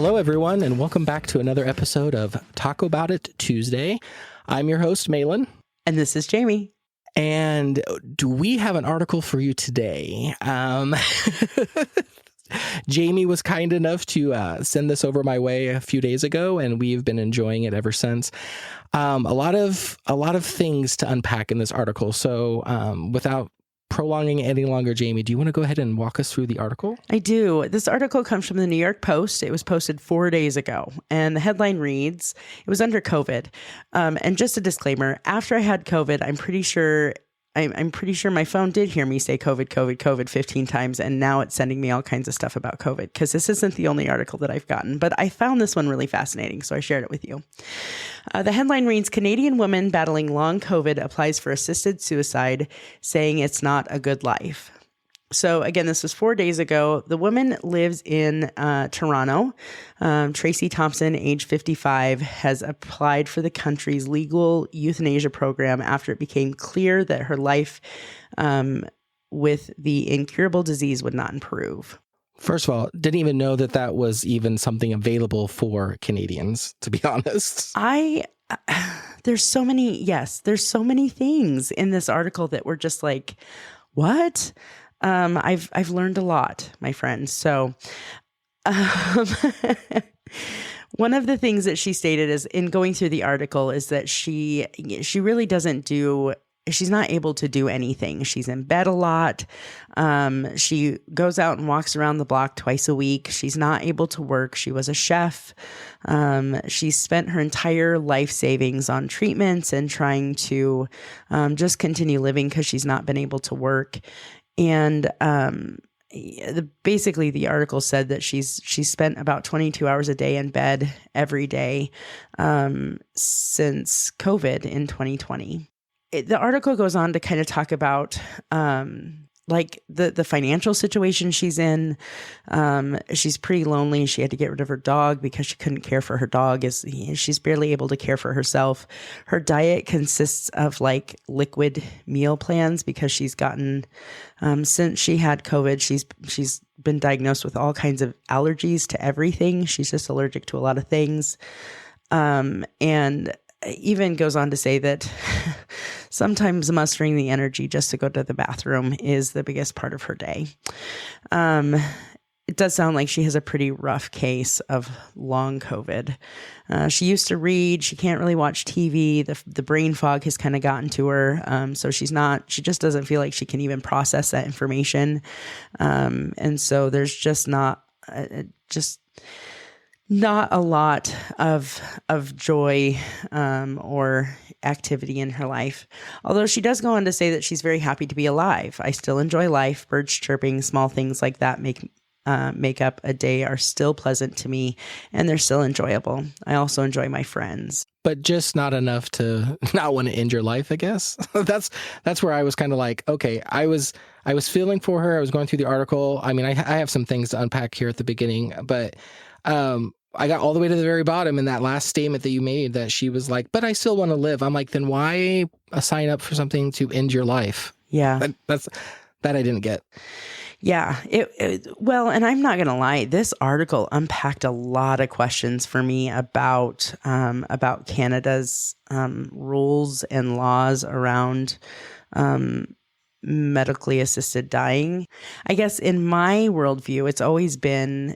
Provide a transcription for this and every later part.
Hello, everyone, and welcome back to another episode of Taco-Bout It Tuesday. I'm your host, Mahlon. And this is Jamie. And do we have an article for you today? Jamie was kind enough to send this over my way a few days ago, and we've been enjoying it ever since. A lot of things to unpack in this article. So without prolonging it any longer, Jamie, do you want to go ahead and walk us through the article? I do. This article comes from the New York Post. It was posted 4 days ago, and the headline reads, it was under COVID. And just a disclaimer, after I had COVID, I'm pretty sure my phone did hear me say COVID 15 times, and now it's sending me all kinds of stuff about COVID, because this isn't the only article that I've gotten, but I found this one really fascinating, so I shared it with you. The headline reads, Canadian woman battling long COVID applies for assisted suicide, saying it's not a good life. So again, this was 4 days ago. The woman lives in Toronto. Tracey Thompson, age 55, has applied for the country's legal euthanasia program after it became clear that her life with the incurable disease would not improve. First of all, didn't even know that that was even something available for Canadians, to be honest. There's so many things in this article that were just like, what? I've learned a lot, my friends. So, one of the things that she stated is in going through the article is that she really she's not able to do anything. She's in bed a lot. She goes out and walks around the block twice a week. She's not able to work. She was a chef. She spent her entire life savings on treatments and trying to just continue living because she's not been able to work. And basically the article said that she's spent about 22 hours a day in bed every day since COVID in 2020. The article goes on to kind of talk about like the financial situation she's in. She's pretty lonely. She had to get rid of her dog because she couldn't care for her dog. She's barely able to care for herself. Her diet consists of like liquid meal plans because she's gotten, since she had COVID, she's been diagnosed with all kinds of allergies to everything. She's just allergic to a lot of things. And even goes on to say that sometimes mustering the energy just to go to the bathroom is the biggest part of her day. It does sound like she has a pretty rough case of long COVID. She used to read. She can't really watch TV. The brain fog has kind of gotten to her. So she just doesn't feel like she can even process that information. And so there's just not a lot of joy or activity in her life. Although she does go on to say that she's very happy to be alive. I still enjoy life. Birds chirping, small things like that make up a day are still pleasant to me, and they're still enjoyable. I also enjoy my friends. But just not enough to not want to end your life, I guess. That's where I was kind of like, okay, I was feeling for her. I was going through the article. I mean, I have some things to unpack here at the beginning, but I got all the way to the very bottom in that last statement that you made that she was like, but I still want to live. I'm like, then why sign up for something to end your life? Yeah. That I didn't get. Yeah. Well, and I'm not going to lie, this article unpacked a lot of questions for me about Canada's rules and laws around medically assisted dying. I guess in my worldview, it's always been,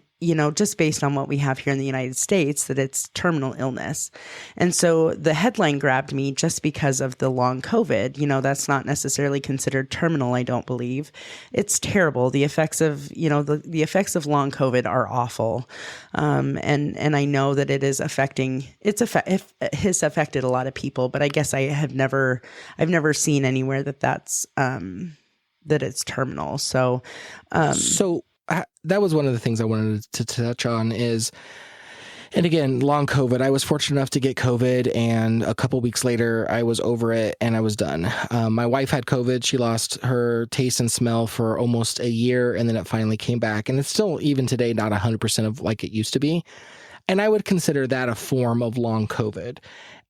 just based on what we have here in the United States, that it's terminal illness. And so the headline grabbed me just because of the long COVID. That's not necessarily considered terminal, I don't believe. It's terrible. The effects of, the effects of long COVID are awful. And I know that it has affected a lot of people, but I guess I've never seen anywhere that it's terminal. So that was one of the things I wanted to touch on is, and again, long COVID. I was fortunate enough to get COVID, and a couple weeks later, I was over it and I was done. My wife had COVID. She lost her taste and smell for almost a year, and then it finally came back. And it's still, even today, not 100% of like it used to be. And I would consider that a form of long COVID.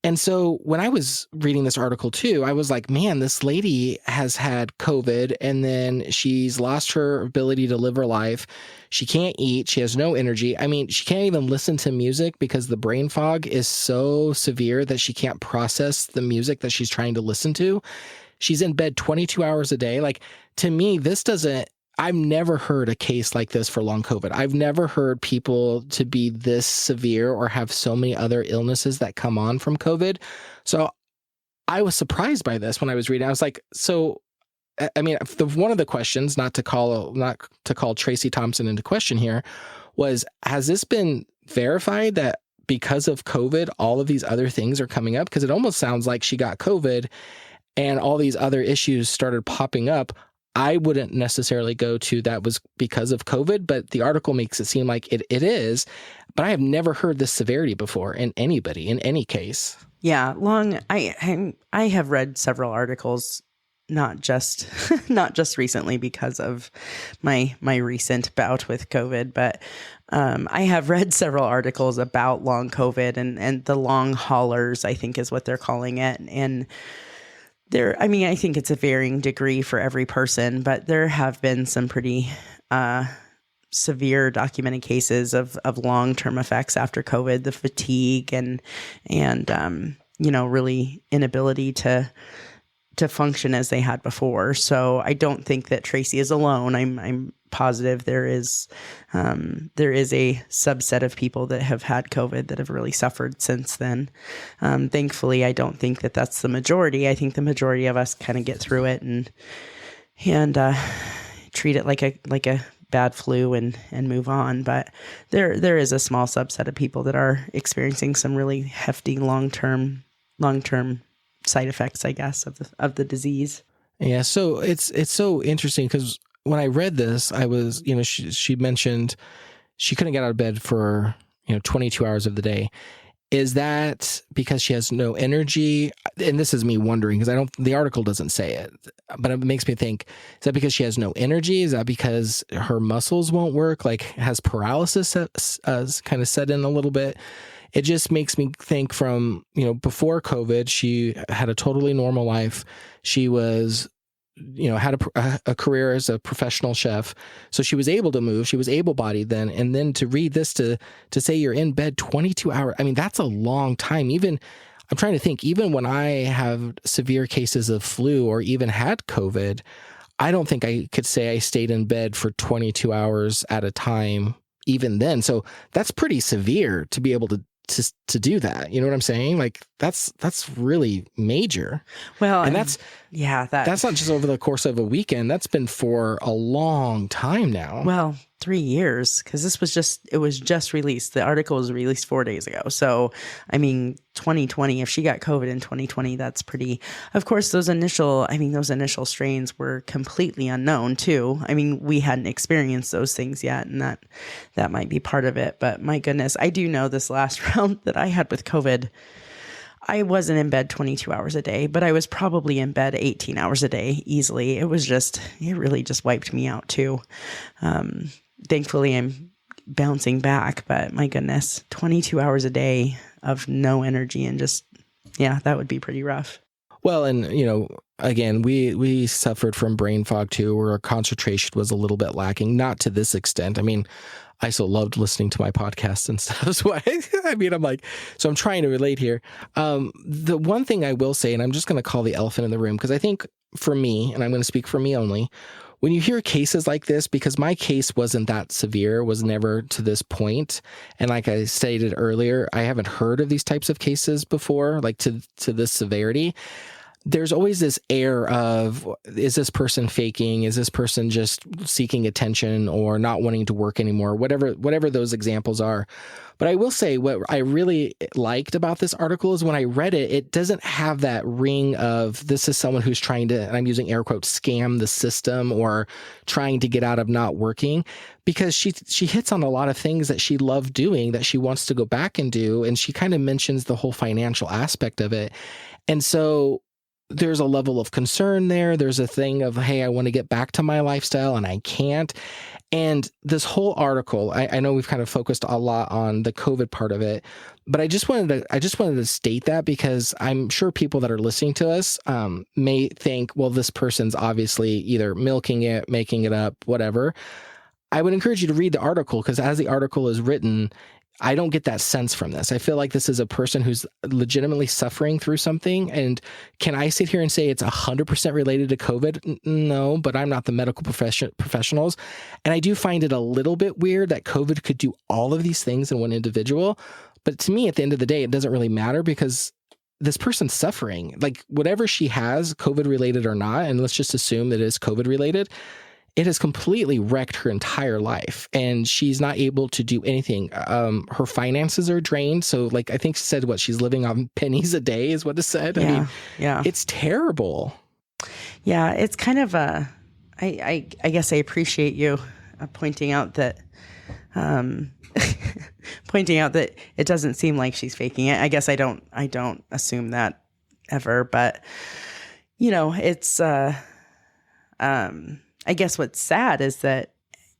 And so when I was reading this article too, I was like, man, this lady has had COVID and then she's lost her ability to live her life. She can't eat. She has no energy. I mean, she can't even listen to music because the brain fog is so severe that she can't process the music that she's trying to listen to. She's in bed 22 hours a day. Like, to me, I've never heard a case like this for long COVID. I've never heard people to be this severe or have so many other illnesses that come on from COVID. So I was surprised by this when I was reading. I was like, so, I mean, one of the questions, not to call Tracey Thompson into question here, was, has this been verified that because of COVID, all of these other things are coming up? Because it almost sounds like she got COVID and all these other issues started popping up. I wouldn't necessarily go to that was because of COVID, but the article makes it seem like it is. But I have never heard this severity before in anybody, in any case. Yeah, I have read several articles, not just recently because of my recent bout with COVID, but I have read several articles about long COVID and the long haulers, I think is what they're calling it. And I think it's a varying degree for every person, but there have been some pretty severe documented cases of long-term effects after COVID, the fatigue and really inability to function as they had before. So I don't think that Tracey is alone. I'm positive there is a subset of people that have had COVID that have really suffered since then. Thankfully, I don't think that that's the majority. I think the majority of us kind of get through it and treat it like a bad flu and move on. But there is a small subset of people that are experiencing some really hefty long-term side effects, I guess, of the disease. Yeah. So it's so interesting because when I read this, I was, she mentioned she couldn't get out of bed for, 22 hours of the day. Is that because she has no energy? And this is me wondering because the article doesn't say it, but it makes me think, is that because she has no energy? Is that because her muscles won't work? Like, has paralysis kind of set in a little bit? It just makes me think from, before COVID, she had a totally normal life. She was, had a career as a professional chef. So she was able to move. She was able-bodied then. And then to read this, to say you're in bed 22 hours, I mean, that's a long time. I'm trying to think, even when I have severe cases of flu or even had COVID, I don't think I could say I stayed in bed for 22 hours at a time even then. So that's pretty severe to be able to do that. You know what I'm saying? Like that's really major. Well, and that's not just over the course of a weekend. That's been for a long time now. Well, 3 years, because it was just released. The article was released 4 days ago. So, 2020, if she got COVID in 2020, that's pretty, of course, those initial strains were completely unknown too. We hadn't experienced those things yet, and that might be part of it. But my goodness, I do know this last round that I had with COVID, I wasn't in bed 22 hours a day, but I was probably in bed 18 hours a day easily. It really just wiped me out too. Thankfully, I'm bouncing back, but my goodness, 22 hours a day of no energy and that would be pretty rough. Well, and, again, we suffered from brain fog too, where our concentration was a little bit lacking, not to this extent. I so loved listening to my podcasts and stuff. So I'm trying to relate here. The one thing I will say, and I'm just going to call the elephant in the room, because I think for me, and I'm going to speak for me only, when you hear cases like this, because my case wasn't that severe, was never to this point, and like I stated earlier, I haven't heard of these types of cases before, like to this severity. There's always this air of, is this person faking? Is this person just seeking attention or not wanting to work anymore? Whatever those examples are. But I will say what I really liked about this article is when I read it, it doesn't have that ring of this is someone who's trying to, and I'm using air quotes, scam the system or trying to get out of not working, because she hits on a lot of things that she loved doing that she wants to go back and do. And she kind of mentions the whole financial aspect of it. And so there's a level of concern there. There's a thing of, hey, I want to get back to my lifestyle and I can't. And this whole article, I know we've kind of focused a lot on the COVID part of it, but I just wanted to state that because I'm sure people that are listening to us may think, well, this person's obviously either milking it, making it up, whatever. I would encourage you to read the article because as the article is written, I don't get that sense from this. I feel like this is a person who's legitimately suffering through something. And can I sit here and say it's 100% related to COVID? No, but I'm not the medical professionals. And I do find it a little bit weird that COVID could do all of these things in one individual. But to me, at the end of the day, it doesn't really matter because this person's suffering. Like whatever she has, COVID related or not, and let's just assume that it is COVID related, it has completely wrecked her entire life and she's not able to do anything. Her finances are drained. So like, I think she said she's living on pennies a day is what it said. Yeah, I mean, yeah. It's terrible. Yeah. It's kind of I guess I appreciate you pointing out that, it doesn't seem like she's faking it. I guess I don't assume that ever, but it's, I guess what's sad is that,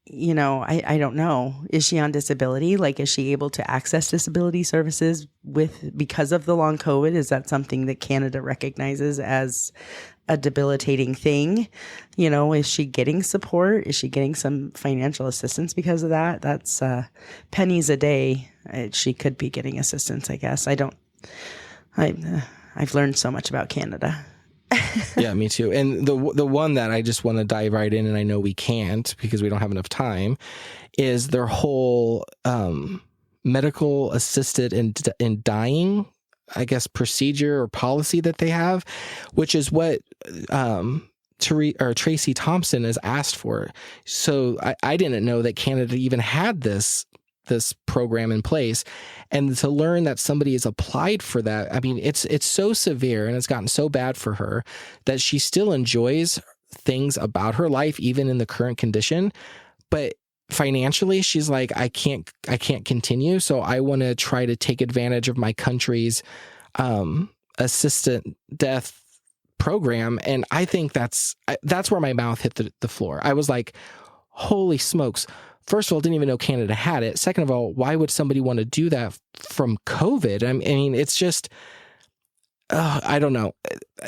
I don't know. Is she on disability? Like, is she able to access disability services because of the long COVID? Is that something that Canada recognizes as a debilitating thing? Is she getting support? Is she getting some financial assistance because of that? That's pennies a day. She could be getting assistance, I guess. I've learned so much about Canada. Yeah, me too. And the one that I just want to dive right in, and I know we can't because we don't have enough time, is their whole medical assisted in dying, I guess, procedure or policy that they have, which is what Tracey Thompson has asked for. So I didn't know that Canada even had this program in place, and to learn that somebody has applied for that. I mean, it's so severe and it's gotten so bad for her that she still enjoys things about her life, even in the current condition. But financially, she's like, I can't continue. So I want to try to take advantage of my country's assisted death program. And I think that's where my mouth hit the floor. I was like, holy smokes. First of all, didn't even know Canada had it. Second of all, why would somebody want to do that from COVID? I mean, it's just, I don't know.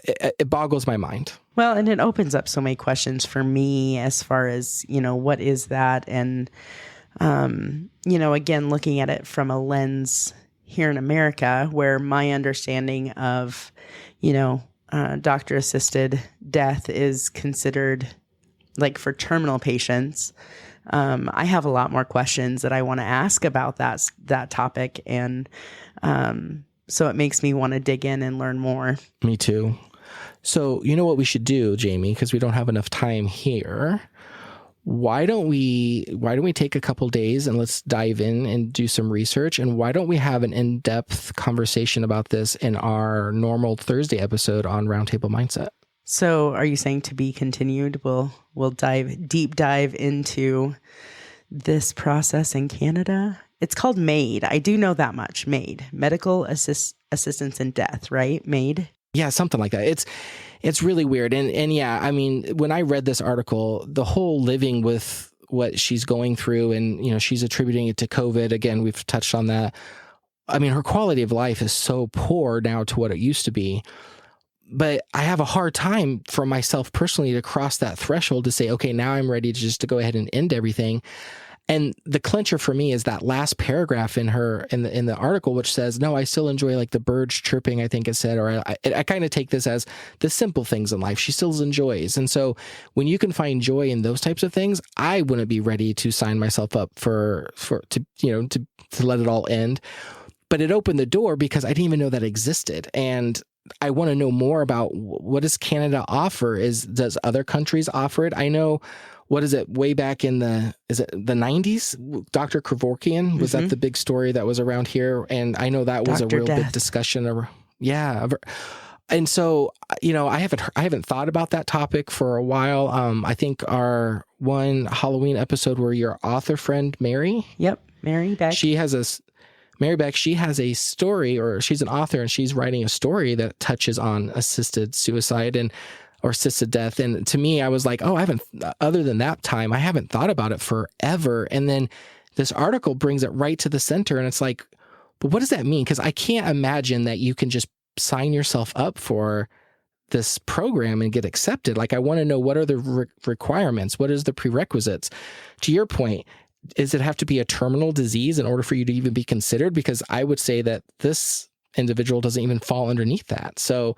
It boggles my mind. Well, and it opens up so many questions for me as far as, what is that? And, again, looking at it from a lens here in America, where my understanding of, doctor-assisted death is considered like for terminal patients. I have a lot more questions that I want to ask about that topic. And so it makes me want to dig in and learn more. Me too. So you know what we should do, Jamie, because we don't have enough time here. Why don't we take a couple days and let's dive in and do some research? And why don't we have an in-depth conversation about this in our normal Thursday episode on Roundtable Mindset? So are you saying to be continued? We'll deep dive into this process in Canada. It's called M.A.I.D. I do know that much. M.A.I.D. Medical Assistance in Death, right? M.A.I.D. Yeah, something like that. It's really weird. And yeah, I mean, when I read this article, the whole living with what she's going through and, she's attributing it to COVID. Again, we've touched on that. I mean, her quality of life is so poor now to what it used to be. But I have a hard time for myself personally to cross that threshold to say, okay, now I'm ready to go ahead and end everything. And the clincher for me is that last paragraph in the article, which says, no, I still enjoy like the birds chirping, I think it said, or I kind of take this as the simple things in life she still enjoys. And so when you can find joy in those types of things, I wouldn't be ready to sign myself up to let it all end. But it opened the door because I didn't even know that existed. And I want to know more about what does Canada offer? Does other countries offer it? I know, what is it, way back in the 90s? Dr. Kevorkian, was that the big story that was around here? And I know that was a real big discussion. Yeah. And so, I haven't thought about that topic for a while. I think our one Halloween episode where your author friend, Mary. Yep. Mary Beck. She has Mary Beck, she has a story, or she's an author, and she's writing a story that touches on assisted suicide or assisted death. And to me, I was like, oh, other than that time, I haven't thought about it forever. And then this article brings it right to the center. And it's like, but what does that mean? Because I can't imagine that you can just sign yourself up for this program and get accepted. Like, I want to know, what are the requirements? What is the prerequisites? To your point, does it have to be a terminal disease in order for you to even be considered? Because I would say that this individual doesn't even fall underneath that. So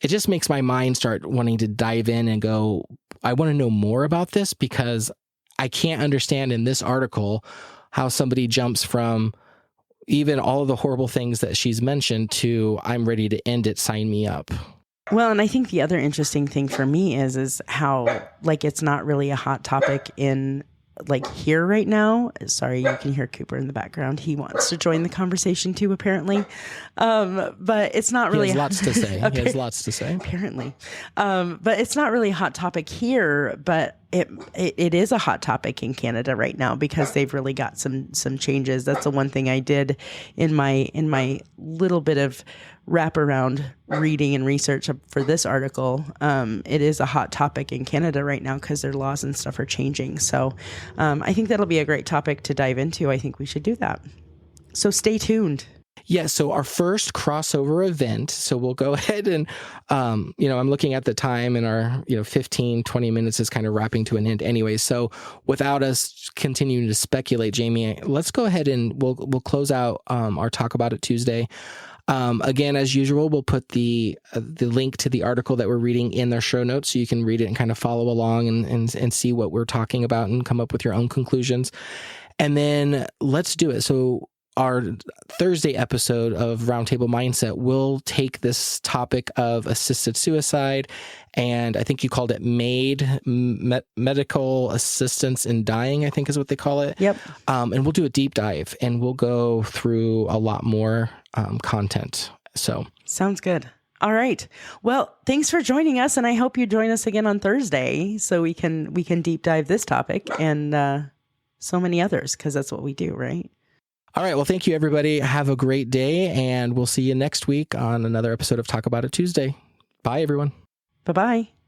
it just makes my mind start wanting to dive in and go, I want to know more about this, because I can't understand in this article how somebody jumps from even all of the horrible things that she's mentioned to, I'm ready to end it, sign me up. Well, and I think the other interesting thing for me is how, like, it's not really a hot topic in, like, here right now. Sorry, you can hear Cooper in the background. He wants to join the conversation too, apparently. But it's not really. He has lots to say. He has lots to say. Apparently. But it's not really a hot topic here, but it is a hot topic in Canada right now, because they've really got some changes. That's the one thing I did in my little bit of wraparound reading and research for this article. It is a hot topic in Canada right now because their laws and stuff are changing. So I think that'll be a great topic to dive into. I think we should do that. So stay tuned. Yeah, so our first crossover event, so we'll go ahead and, I'm looking at the time, and our, 15, 20 minutes is kind of wrapping to an end anyway. So without us continuing to speculate, Jamie, let's go ahead and we'll close out our Talk About It Tuesday. Again, as usual, we'll put the link to the article that we're reading in their show notes, so you can read it and kind of follow along and see what we're talking about and come up with your own conclusions. And then let's do it. So our Thursday episode of Roundtable Mindset will take this topic of assisted suicide, and I think you called it M.A.I.D, medical assistance in dying, I think is what they call it. Yep. And we'll do a deep dive, and we'll go through a lot more content. So sounds good. All right. Well, thanks for joining us, and I hope you join us again on Thursday so we can deep dive this topic and so many others, because that's what we do, right? All right. Well, thank you, everybody. Have a great day, and we'll see you next week on another episode of Talk About It Tuesday. Bye, everyone. Bye-bye.